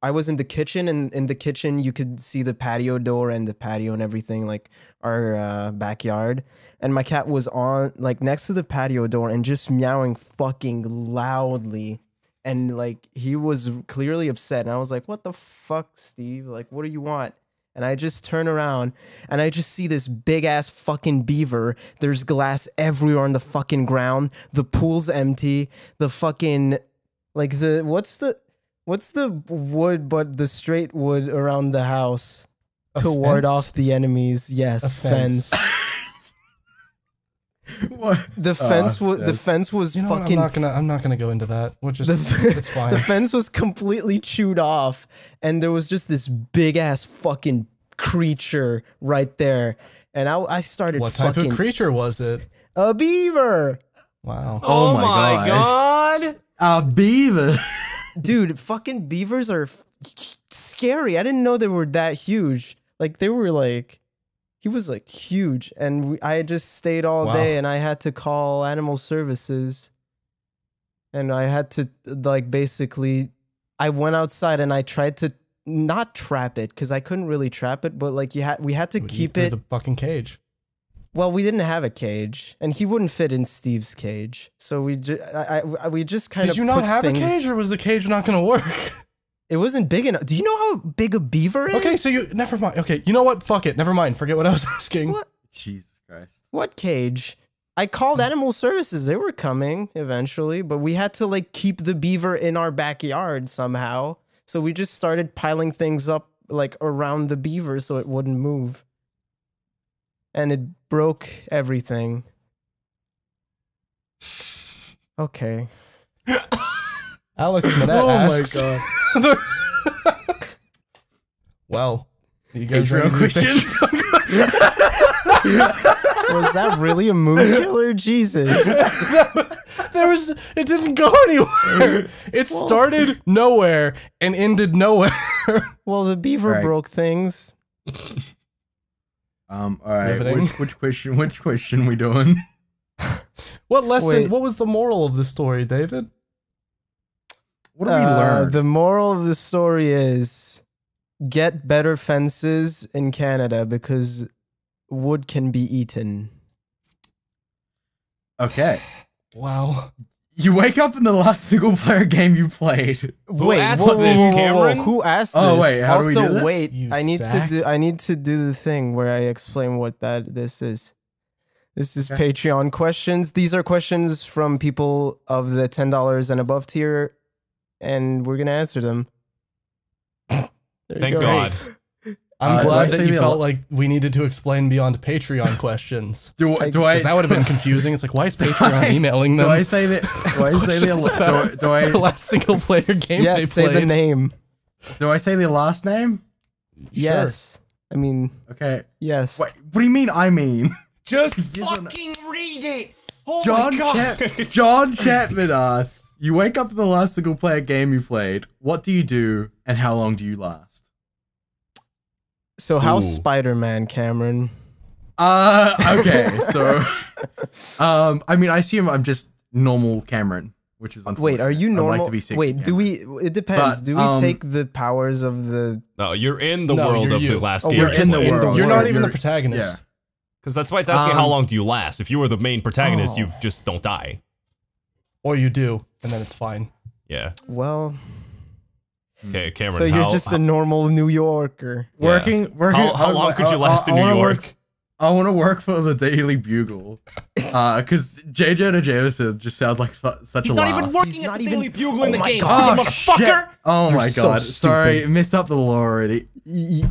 I was in the kitchen, and in the kitchen you could see the patio door and the patio and everything, like our backyard. And my cat was on like next to the patio door and just meowing fucking loudly. And like he was clearly upset. And I was like, what the fuck, Steve? Like, what do you want? And I just turn around and I just see this big ass fucking beaver. There's glass everywhere on the fucking ground. The pool's empty. The fucking like the what's the wood but the straight wood around the house to ward off the enemies? Yes, fence. What? The fence was You know what, fucking. I'm not gonna go into that. We'll just it's fine. The fence was completely chewed off, and there was just this big ass fucking creature right there. And I started. What type of creature was it? A beaver. Wow. Oh my god! A beaver. Dude, fucking beavers are scary. I didn't know they were that huge. Like they were like. He was like huge, and I just stayed all day, and I had to call animal services, and I had to like basically, I went outside and I tried to not trap it because I couldn't really trap it, but like we had to keep it the fucking cage. Well, we didn't have a cage, and he wouldn't fit in Steve's cage, so we just kind of. Did you not have a cage, or was the cage not going to work? It wasn't big enough. Do you know how big a beaver is? Okay, so never mind. Okay, you know what? Fuck it. Never mind. Forget what I was asking. What? Jesus Christ. What cage? I called animal services. They were coming eventually, but we had to like keep the beaver in our backyard somehow. So we just started piling things up like around the beaver so it wouldn't move. And it broke everything. Okay. Alex Manette asks. Oh my god. Well, you guys ready Patreon to do questions? Was that really a moon killer? Jesus. It didn't go anywhere. It started nowhere and ended nowhere. Well, the beaver Right. broke things. All right. Riveting. Which question we doing? What lesson? Wait. What was the moral of the story, David? What did we learn? The moral of the story is get better fences in Canada because wood can be eaten. Okay. Wow. You wake up in the last single player game you played. Wait, asked this, Cameron? Who asked this? Oh, wait, how do we also, do this? wait, You I need sack. to do the thing where I explain what this is. This is Okay. Patreon questions. These are questions from people of the $10 and above tier, and we're gonna answer them. There you Thank go. God. I'm do I glad say that you the felt al- like we needed to explain beyond Patreon questions. Do I? 'Cause that would have been confusing. It's like, why is Patreon emailing them? Do I say that? Do I say Questions about the? the last single player game Yes, they say played? the name. Do I say the last name? Yes. I mean, Okay. yes. What do you mean? I mean. Just Yes or no? fucking read it. Oh John my god. John Chapman asks, you wake up in the last single player game you played. What do you do and how long do you last? So how's Ooh. Spider-Man, Cameron? Okay. So, I mean, I assume I'm just normal Cameron, which is unfortunate. Wait, are you normal? I'd like to be 60 Wait, do Cameron. we? It depends. But, do we take the powers of the? No, you're in the No, world you're of the you. last Oh, game. we're in the world. You're not even the You're- protagonist. yeah. Because that's why it's asking how Um, long do you last. If you were the main protagonist, you just don't die. Or you do, and then it's fine. Yeah. Well, Okay, Cameron. so you're how, just a normal New Yorker. Working. How long could you last in New York? I want to work for the Daily Bugle, because JJ Jonah Jameson just sounds like such a laugh. working He's not even- Bugle in the game, Oh, shit. Oh my so god! Sorry, stupid. messed up the law already.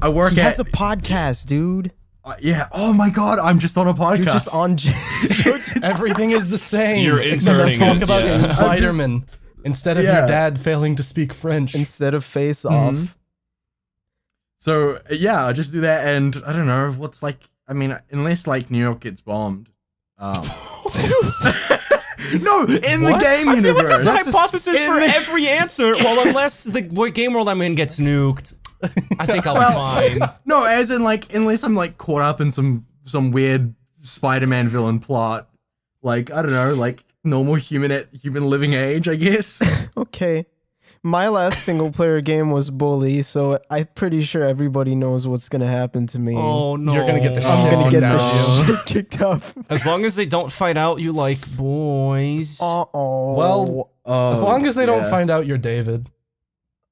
I work He at. has a podcast, dude. Yeah. Oh my god! I'm just on a podcast. You're just on. Everything is the same. You're except I inserting talk it, about yeah. Spider-Man instead of Yeah. your dad failing to speak French. Instead of face off. So yeah, I just do that, and I don't know what's like. I mean, unless like New York gets bombed, No, in the What? game I feel like universe. that's a hypothesis for in the- every answer. Well, unless the game world I'm in gets nuked, I think I'll be fine. No, as in like, unless I'm like caught up in some weird Spider-Man villain plot, like I don't know, like normal human at human living age, I guess. Okay. My last single player game was Bully, so I'm pretty sure everybody knows what's gonna happen to me. Oh no, You're gonna get the I'm shit gonna get no. the shit kicked up. As long as they don't fight out, you like boys. Uh-oh. Well, as long as they don't yeah. find out you're David.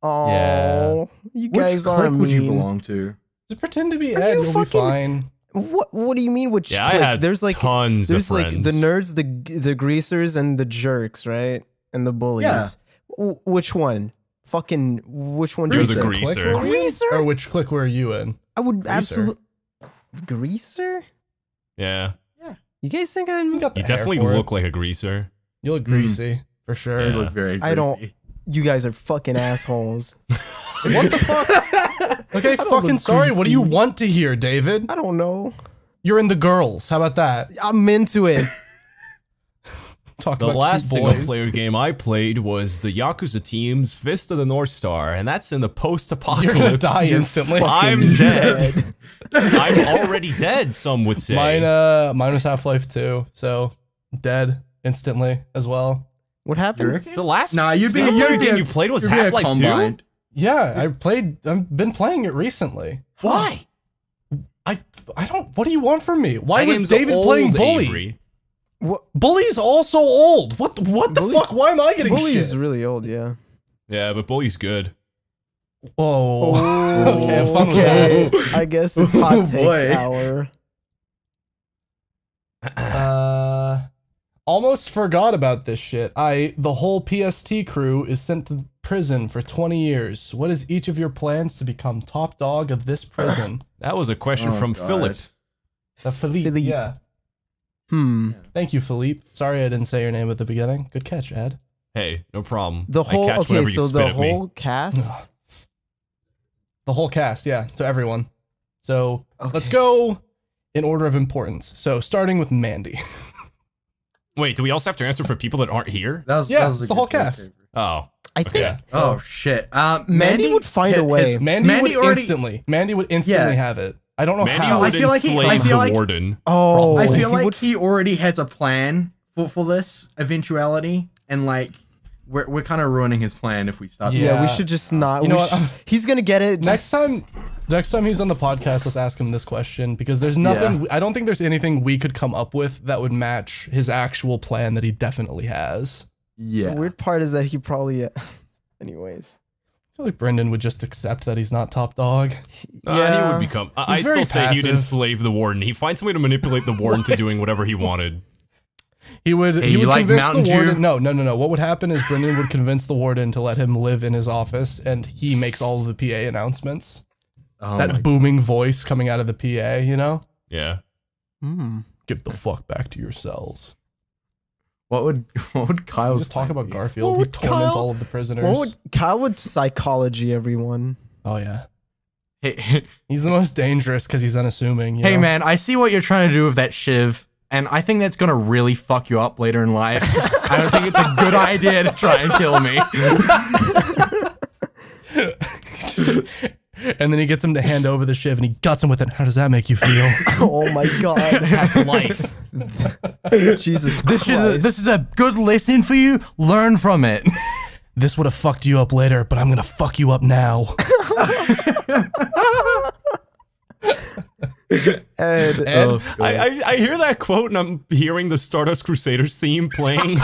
Oh, Yeah. you Which guys are clique would you mean. belong to? Just pretend to be Are Ed, you you'll fucking- be fine. What do you mean? Which Yeah, I clique? had There's like tons there's of like friends. the nerds, the greasers, and the jerks, right? And the bullies. Yeah. Which one? Fucking which one? do You're you the say? greaser. Clique were you? Greaser? Or which clique were you in? I would Greaser. absolutely greaser. Yeah, You guys think I'm? You got the you hair definitely for it. look like a greaser. You look greasy, for sure. You Yeah. look very I don't- greasy. You guys are fucking assholes. What the fuck? Okay, fucking look sorry. What do you greasy. want to hear, David? I don't know. You're in the girls. How about that? I'm into it. Talk The about last cute single boys. player game I played was the Yakuza team's Fist of the North Star, and that's in the post-apocalypse. You're gonna die instantly. I'm dead. I'm already dead, some would say. Mine was Half-Life 2, so dead instantly as well. What happened? The last Nah, you'd be single player you'd be game a- you played was you'd be a Half-Life 2? combined. Yeah, I've been playing it recently. Why? I don't. What do you want from me? Why That was game's David playing old, Bully? Avery. Bully's also old. What the fuck? Why am I getting Bully shit? is really old. Yeah. Yeah, but Bully's good. Oh. Okay, have fun with Okay. that. I guess it's hot take boy. hour. Almost forgot about this shit. The whole PST crew is sent to prison for 20 years. What is each of your plans to become top dog of this prison? That was a question Oh, from God. Philip. Philippe. Philippe. Yeah. Thank you, Philippe. Sorry I didn't say your name at the beginning. Good catch, Ed. Hey, no problem. The whole I catch okay, whenever you so spit the at me. whole cast. The whole cast, yeah. So everyone. So let's Okay. go in order of importance. So starting with Mandy. Wait, do we also have to answer for people that aren't here? That was, Yeah, that was a it's the good whole joke, cast. Avery. Oh, I think Yeah. Oh shit. Mandy would find a way. Mandy Mandy would already- instantly. Mandy would instantly Yeah. have it. I don't know Mandy how. would I feel like he- enslave I feel the like- warden. Oh, I feel he like would he already has a plan for this eventuality, and like we're kind of ruining his plan if we start. Yeah, we Yeah. should just not. You know we what? he's gonna get it Next just- time he's on the podcast, let's ask him this question because there's nothing. I don't think there's anything we could come up with that would match his actual plan that he definitely has. Yeah. The weird part is that he probably. Anyways. I feel like Brendan would just accept that he's not top dog. He Yeah. would become. I He's very still say he'd passive. enslave the warden. He'd find some way to manipulate the warden to doing whatever he wanted. He would. Hey, he you would like convince Mountain the Dew? warden. No. What would happen is Brendan would convince the warden to let him live in his office, and he makes all of the PA announcements. Oh That my- booming voice coming out of the PA, you know? Yeah. Get the fuck back to your cells. what would Kyle's Just talk plan about be? Garfield. What He'd would torment Kyle- all of the prisoners. What would Kyle would psychology everyone? Oh yeah, Hey, he's the most dangerous because he's unassuming. You hey know? man, I see what you're trying to do with that shiv, and I think that's gonna really fuck you up later in life. I don't think it's a good idea to try and kill me. And then he gets him to hand over the shiv, and he guts him with it. How does that make you feel? Oh my god. That's life. Jesus This Christ. is a good lesson for you. Learn from it. This would have fucked you up later, but I'm gonna fuck you up now. Ed, Ed, I hear that quote and I'm hearing the Stardust Crusaders theme playing.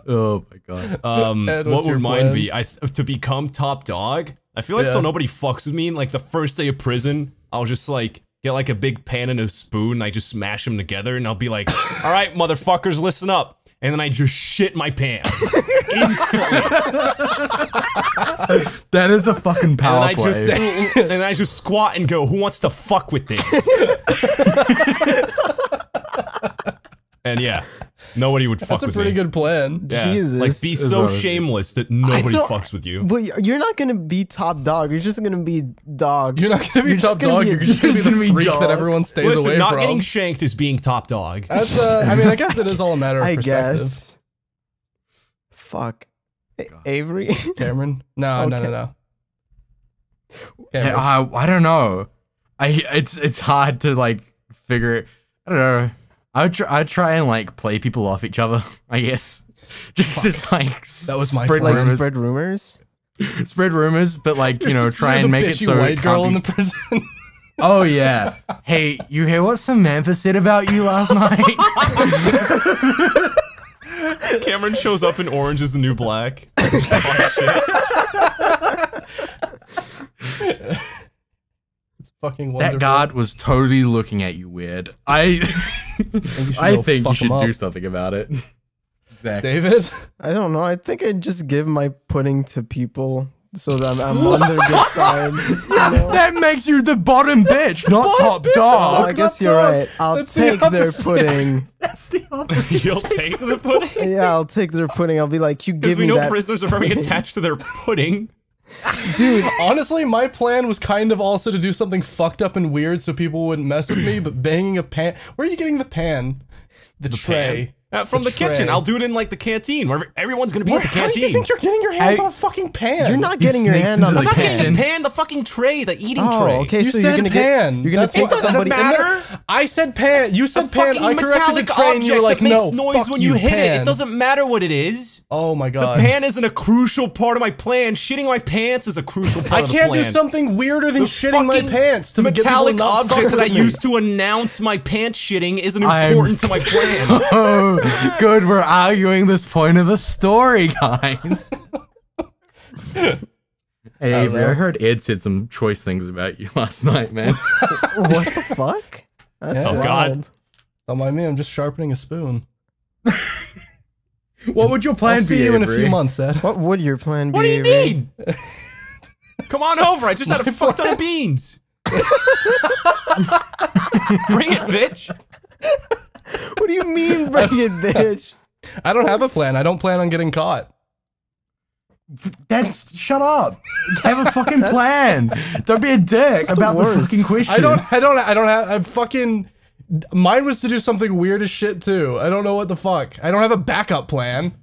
Oh my god. Ed, What what's your would mine plan? be? To become top dog? I feel like so Yeah. nobody fucks with me. Like the first day of prison, I'll just like get like a big pan and a spoon and I just smash them together and I'll be like, all right, motherfuckers, listen up. And then I just shit my pants instantly. That is a fucking And power I just play. and then I just squat and go, who wants to fuck with this? And yeah, nobody would fuck That's a with pretty me. good plan. Yeah. Jesus. Like, be so shameless that nobody fucks with you. But you're not gonna be top dog. You're just gonna be dog. You're not gonna be You're top just gonna dog. be- You're just gonna be you're the gonna be freak dog. that everyone stays Listen, away not from. getting shanked is being top dog. That's I mean, I guess it is all a matter of I perspective. guess. Fuck. Avery? Cameron? No. Okay. Cameron. I don't know. It's hard to like figure it. I don't know. I'd try and like play people off each other, I guess. Just like That was my spread plan. rumors. Spread rumors? Spread rumors, but like, you know, try You're and the make it bitchy so white it girl in can't the be. prison. Oh yeah. Hey, you hear what Samantha said about you last night? Cameron shows up in Orange is the New Black. Fucking wonderful. That guard was totally looking at you weird. I think you should do something about it. Exactly. David? I don't know. I think I'd just give my pudding to people so that I'm on their good side. You know? That makes you the bottom bitch, not top Oh, dog. I guess you're right. I'll That's the take their opposite. pudding. That's the opposite. You'll take the pudding? Yeah, I'll take their pudding. I'll be like, you Because give we me know that. prisoners are very attached to their pudding. Dude, honestly, my plan was kind of also to do something fucked up and weird so people wouldn't mess with me, but banging a pan. Where are you getting the pan? The tray. From the kitchen. tray. I'll do it in like the canteen where everyone's gonna be at the How do you canteen. think you're getting your hands I- on a fucking pan? You're not getting your sneaks hand on into the the I'm not getting pan. the pan, the fucking tray, the eating Oh, tray. okay. You So said you're gonna pan. You're gonna That's take what- doesn't somebody. matter. I said pan. You The said pan. fucking I corrected the metallic tray and object you're like, that makes no, noise fuck when you hit it. pan. It doesn't matter what it is. Oh my The god. pan isn't a crucial part of my plan. Shitting my pants is a crucial part I of the can't plan. do something weirder than The shitting my fucking pants to get people to metallic not object fuck that I with me. used to announce my pants shitting isn't I'm important to my plan. Oh, good. We're arguing this point of the story, guys. Hey, Avery, I heard Ed said some choice things about you last night, man. What the fuck? That's Yeah. Oh, wild. God. Don't mind me. I'm just sharpening a spoon. What would your plan I'll be, see you in a Avery? few months, Ed. What would your plan be? What do you Avery? mean? Come on over. I just had a fuck ton of beans. Bring it, bitch. What do you mean, bring it, bitch? I don't have a plan. I don't plan on getting caught. That's shut up. Have a fucking plan. Don't be a dick about the worst. fucking question. I don't have. I fucking. Mine was to do something weird as shit too. I don't know what the fuck. I don't have a backup plan.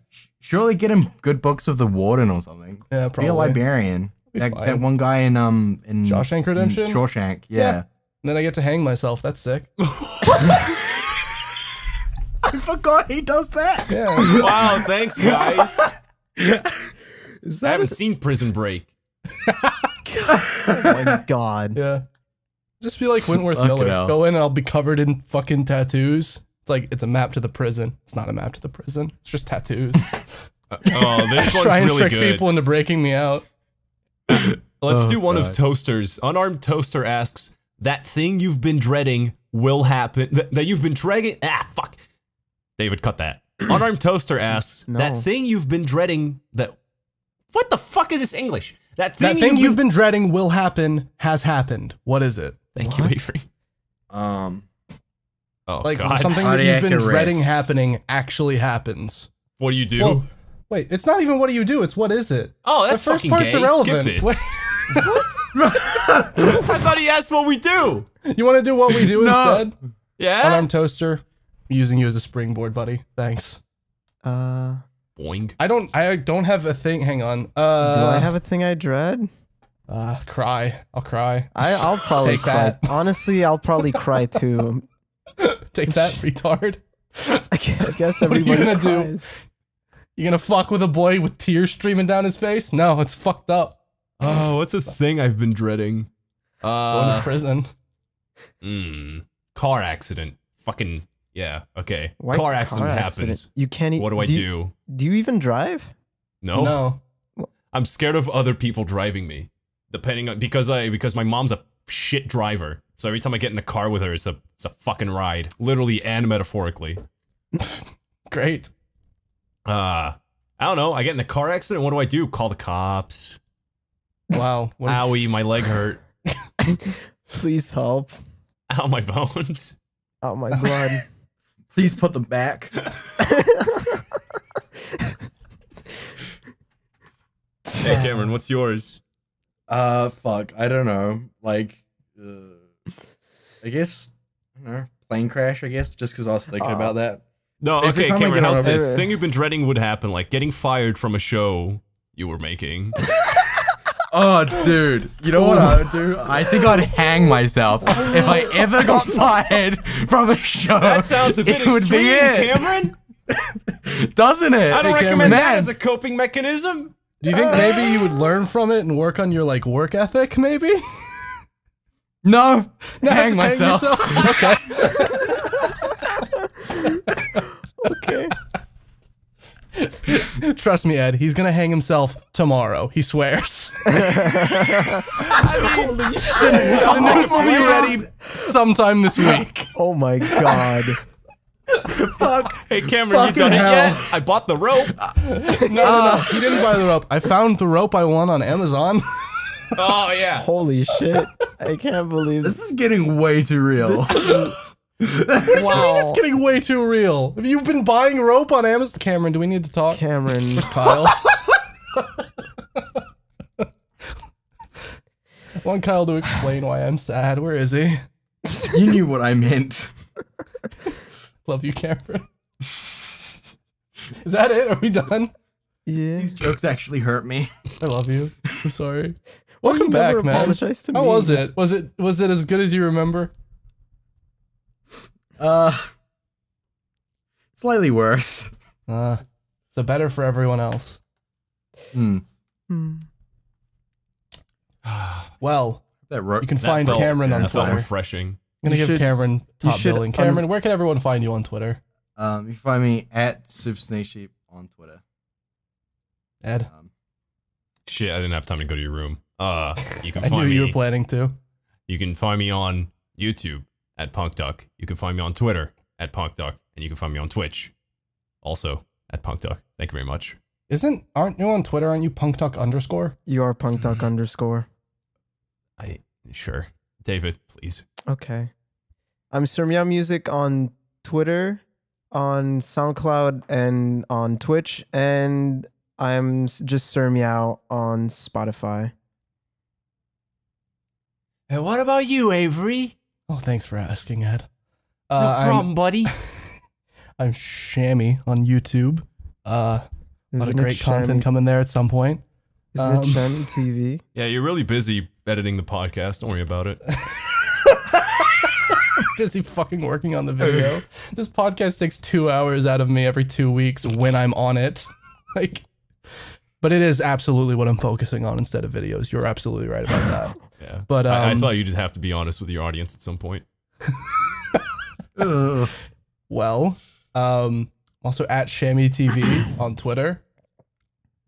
Surely get him good books with the warden or something. Yeah, Be probably. a librarian. That fine. one guy in Shawshank Redemption? in Shawshank, yeah. And then I get to hang myself. That's sick. I forgot he does that. Yeah. Wow, thanks, guys. Is I that haven't seen Prison Break. oh my god. Yeah. Just be like Wentworth Fucking Miller. hell. Go in and I'll be covered in fucking tattoos. It's like it's a map to the prison. It's not a map to the prison. It's just tattoos. Oh, this Try one's and really trick good. people into breaking me out. Let's Oh, do one of God. Toaster's. Unarmed Toaster asks, that thing you've been dreading will happen. That you've been dreading. Ah, fuck. David, cut that. Unarmed Toaster asks, No. that thing you've been dreading that. What the fuck is this English? That That thing you've been dreading will happen has happened. What is it? Thank you, Avery. Um, Oh, Like God. something that Cardiac you've been arrest. dreading happening actually happens. What do you do? Well, wait, it's not even what do you do, it's what is it? Oh, that's the first fucking part's gay. irrelevant. Skip this. Wait, I thought he asked what we do. you want to do what we do No. instead? Yeah? Unarmed Toaster, I'm using you as a springboard, buddy. Thanks. Boing. I don't have a thing. Hang on. Do I have a thing I dread? Cry. I'll cry. I'll probably Take cry. that. Honestly, I'll probably cry too. Take that, retard. I guess What are you everybody gonna do? cries. You gonna fuck with a boy with tears streaming down his face? No, it's fucked up. Oh, what's a thing I've been dreading? Going to prison. Car accident. Fucking, yeah, okay. Why Car accident happens. You can't. What do I do? Do you even drive? No. No. I'm scared of other people driving me. Depending on, because my mom's a shit driver. So every time I get in the car with her, it's a fucking ride. Literally and metaphorically. Great. I don't know. I get in a car accident. What do I do? Call the cops. Wow. What- Owie, my leg hurt. Please help. Ow, my bones. Oh my blood. Please put them back. Hey, Cameron, what's yours? Fuck. I don't know. Like, I guess, I don't know, plane crash, I guess, just because I was thinking about that. No, Every okay, time I Cameron, get how's on this? a- Thing you've been dreading would happen, like getting fired from a show you were making. Oh, dude. You know what I would do? I think I'd hang myself if I ever got fired from a show. That sounds a bit it would be extreme, it. Cameron. Doesn't it? I don't Hey, recommend that man. as a coping mechanism. Do you think maybe you would learn from it and work on your like work ethic? Maybe. No. Hang Just myself. Okay. Okay. Trust me, Ed. He's gonna hang himself tomorrow. He swears. The news will be ready sometime this week. Oh my god. Fuck. Hey, Cameron, you Fucking done it hell. yet? I bought the rope. No, he didn't buy the rope. I found the rope I won on Amazon. Oh yeah. Holy shit. I can't believe This is getting way too real. Wow. It's getting way too real. Have you been buying rope on Amazon? Cameron, do we need to talk? Cameron. Kyle. I want Kyle to explain why I'm sad. Where is he? You knew what I meant. Love you, Cameron. Is that it? Are we done? Yeah. These jokes actually hurt me. I love you. I'm sorry. Why Welcome you back, never man. apologize to How me? was it? Was it as good as you remember? Slightly worse. So better for everyone else. Hmm. Well, That rope. you can That find felt- Cameron on that felt Twitter. refreshing. I'm gonna You give should- Cameron top should billing. Cameron, where can everyone find you on Twitter? You can find me at SuperSnakeSheep on Twitter. Ed, Shit, I didn't have time to go to your room. You can I find knew me. you were planning to. You can find me on YouTube at PunkDuck. You can find me on Twitter at PunkDuck, and you can find me on Twitch, also at PunkDuck. Thank you very much. Aren't you on Twitter? Aren't you punkduck_? You are punkduck_. Sure, David, please. Okay. I'm Sir Meow Music on Twitter, on SoundCloud, and on Twitch, and I'm just Sir Meow on Spotify. And what about you, Avery? Oh, thanks for asking, Ed. No problem, buddy. I'm Shammy on YouTube. A lot of Isn't great it content coming there at some point. Isn't it Um, Shammy TV? Yeah, you're really busy editing the podcast. Don't worry about it. Busy fucking working on the video. This podcast takes 2 hours out of me every 2 weeks when I'm on it. But it is absolutely what I'm focusing on instead of videos. You're absolutely right about that. Yeah, But I thought you'd have to be honest with your audience at some point. Well, also at Shammy TV on Twitter.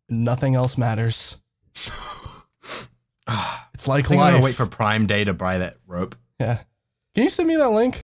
Nothing else matters. It's like I think I'm life. gonna wait for Prime Day to buy that rope. Yeah. Can you send me that link?